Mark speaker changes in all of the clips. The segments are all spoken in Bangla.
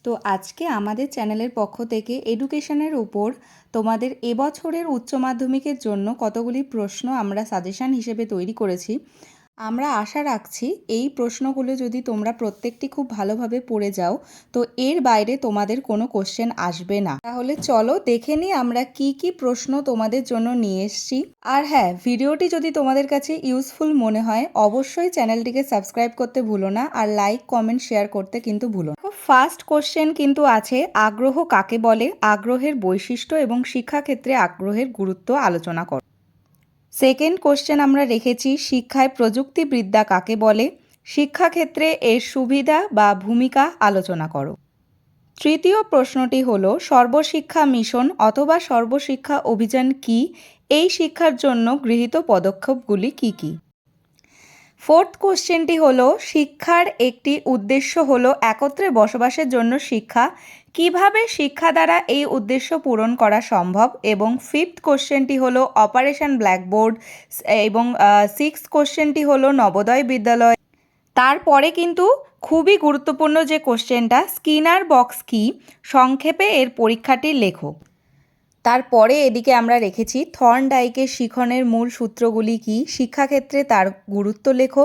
Speaker 1: তো আজকে আমাদের চ্যানেলের পক্ষ থেকে এডুকেশনের উপর তোমাদের এবছরের উচ্চ মাধ্যমিকের জন্য কতগুলি প্রশ্ন আমরা সাজেশান হিসেবে তৈরি করেছি। আমরা আশা রাখছি এই প্রশ্নগুলো যদি তোমরা প্রত্যেকটি খুব ভালোভাবে পড়ে যাও তো এর বাইরে তোমাদের কোনো কোশ্চেন আসবে না। তাহলে চলো দেখে নিই আমরা কি কি প্রশ্ন তোমাদের জন্য নিয়ে এসেছি। আর হ্যাঁ, ভিডিওটি যদি তোমাদের কাছে ইউজফুল মনে হয় অবশ্যই চ্যানেলটিকে সাবস্ক্রাইব করতে ভুলো না, আর লাইক কমেন্ট শেয়ার করতে কিন্তু ভুলো না। ফার্স্ট কোশ্চেন কিন্তু আছে, আগ্রহ কাকে বলে, আগ্রহের বৈশিষ্ট্য এবং শিক্ষাক্ষেত্রে আগ্রহের গুরুত্ব আলোচনা করো। সেকেন্ড কোশ্চেন আমরা রেখেছি, শিক্ষায় প্রযুক্তিবিদ্যা কাকে বলে, শিক্ষাক্ষেত্রে এর সুবিধা বা ভূমিকা আলোচনা করো। তৃতীয় প্রশ্নটি হলো, সর্বশিক্ষা মিশন অথবা সর্বশিক্ষা অভিযান কি, এই শিক্ষার জন্য গৃহীত পদক্ষেপগুলি কি কি। ফোর্থ কোশ্চেনটি হলো, শিক্ষার একটি উদ্দেশ্য হলো একত্রে বসবাসের জন্য শিক্ষা, কিভাবে শিক্ষা দ্বারা এই উদ্দেশ্য পূরণ করা সম্ভব। এবং ফিফথ কোশ্চেনটি হলো অপারেশন ব্ল্যাকবোর্ড, এবং সিক্সথ কোশ্চেনটি হলো নবোদয় বিদ্যালয়। তারপরে কিন্তু খুবই গুরুত্বপূর্ণ যে কোশ্চেনটা, স্কিনার বক্স কি, সংক্ষেপে এর পরীক্ষাটি লেখো। তারপরে এদিকে আমরা রেখেছি থর্নডাইকের শিখনের মূল সূত্রগুলি কি, শিক্ষাক্ষেত্রে তার গুরুত্ব লেখো।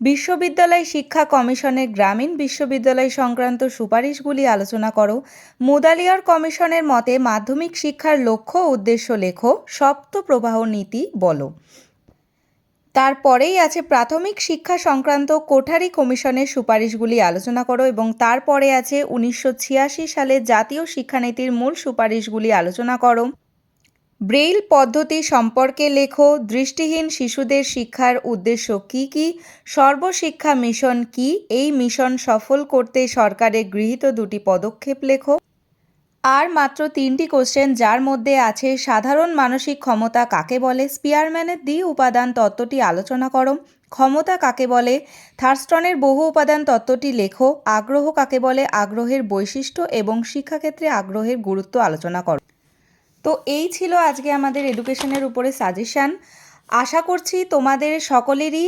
Speaker 1: বিশ্ববিদ্যালয় শিক্ষা কমিশনের গ্রামীণ বিশ্ববিদ্যালয় সংক্রান্ত সুপারিশগুলি আলোচনা করো। মুদালিয়ার কমিশনের মতে মাধ্যমিক শিক্ষার লক্ষ্য উদ্দেশ্য লেখো। সপ্ত প্রবাহ নীতি বলো। তারপরেই আছে প্রাথমিক শিক্ষা সংক্রান্ত কোঠারি কমিশনের সুপারিশগুলি আলোচনা করো, এবং তারপরে আছে 1986 সালের জাতীয় শিক্ষানীতির মূল সুপারিশগুলি আলোচনা করো। ব্রেইল পদ্ধতি সম্পর্কে লেখো। দৃষ্টিহীন শিশুদের শিক্ষার উদ্দেশ্য কি কি, সর্বশিক্ষা মিশন কি, এই মিশন সফল করতে সরকারের গৃহীত দুটি পদক্ষেপ লেখো। আর মাত্র 3টি কোশ্চেন, যার মধ্যে আছে সাধারণ মানসিক ক্ষমতা কাকে বলে, স্পিয়ারম্যানের দ্বি উপাদান তত্ত্বটি আলোচনা করো। ক্ষমতা কাকে বলে, থার্স্টনের বহু উপাদান তত্ত্বটি লেখো। আগ্রহ কাকে বলে, আগ্রহের বৈশিষ্ট্য এবং শিক্ষাক্ষেত্রে আগ্রহের গুরুত্ব আলোচনা করো। তো এই ছিল আজকে আমাদের এডুকেশনের উপরে সাজেশান। আশা করছি তোমাদের সকলেরই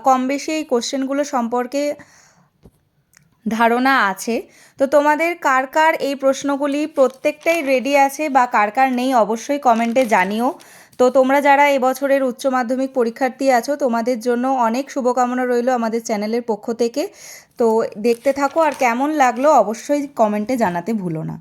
Speaker 1: কম বেশি এই কোশ্চেনগুলো সম্পর্কে ধারণা আছে। তো তোমাদের কার কার এই প্রশ্নগুলি প্রত্যেকটাই রেডি আছে বা কার কার নেই অবশ্যই কমেন্টে জানিও। তো তোমরা যারা এবছরের উচ্চ মাধ্যমিক পরীক্ষার্থী আছো তোমাদের জন্য অনেক শুভকামনা রইল আমাদের চ্যানেলের পক্ষ থেকে। তো দেখতে থাকো, আর কেমন লাগলো অবশ্যই কমেন্টে জানাতে ভুলো না।